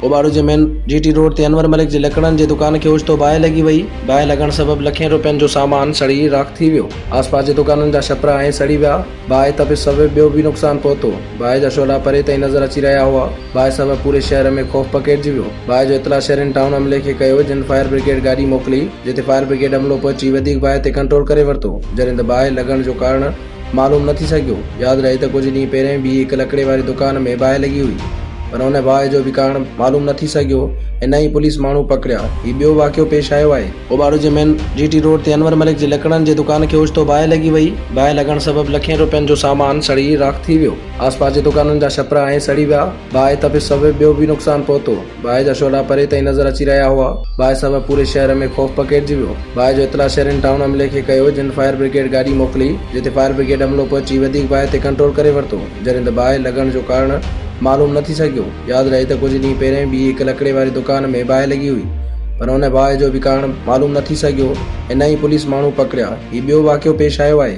ओबाड़ू जे main GT road ते अनवर मलिक जी लकड़नि जी दुकान खे ओचितो बाहि लॻी वई। बाहि लॻण सबबि लखें रुपयनि जो सामान सड़ी राख थी वियो। आसपास जे दुकाननि जा छपरा ऐं सड़ी विया। बाहि तपिस सबबि ॿियो बि नुक़सान पहुतो। बाहि जा शोला परे ताईं नज़र अची रहिया हुआ। बाहि सबबि पूरे शहर में ख़ौफ़ पकिड़िजी वियो। बाहि जो इतला शेरिन टाउन अमले खे कयो, जिन फायर ब्रिगेड गाॾी मोकिली, जिते फायर ब्रिगेड अमलो पहुची वधीक बाहि ते कंट्रोल करे वरितो, जॾहिं त बाहि लॻण जो कारण मालूम न थी सघियो। यादि रहे त कुझु ॾींहं पहिरियों बि हिकु लकड़े वारी दुकान में बाहि लॻी हुई, पर हुन बाहि जो बि कारण मालूम न थी सघियो ऐं न ई पुलिस माण्हू पकड़िया। ही ॿियो वाक़ियो पेश आयो आहे। ओबाड़ू जे मेन जीटी रोड ते अनवर मलिक जी लकड़नि जी दुकान खे ओचितो बाहि लॻी वई। बाहि लॻण सबबि लखें रुपयनि जो सामान सड़ी राख थी वियो। आसपास जे दुकाननि जा छपरा ऐं सड़ी विया। बाहि तपिस सबबि ॿियो बि नुक़सान पहुतो। बाहि जा शोला परे ताईं नज़र अची रहिया हुआ। बाहि सबबि पूरे शहर में ख़ौफ़ पकिड़िजी वियो। बाहि जो इतला शेरिन टाउन अमले खे कयो, जिन फायर ब्रिगेड गाॾी मोकिली, जिते फायर ब्रिगेड अमलो पहुची वधीक बाहि ते कंट्रोल करे वरितो, जॾहिं त बाहि लॻण जो कारण मालूम न थी सघियो। यादि रहे त कुझु ॾींहं पहिरियों बि हिकु लकड़े वारी दुकान में बाहि लॻी हुई, पर हुन बाहि जो बि कारण मालूम न थी सघियो ऐं न ई पुलिस माण्हू पकड़िया। ही ॿियो वाक़ियो पेश आयो आहे।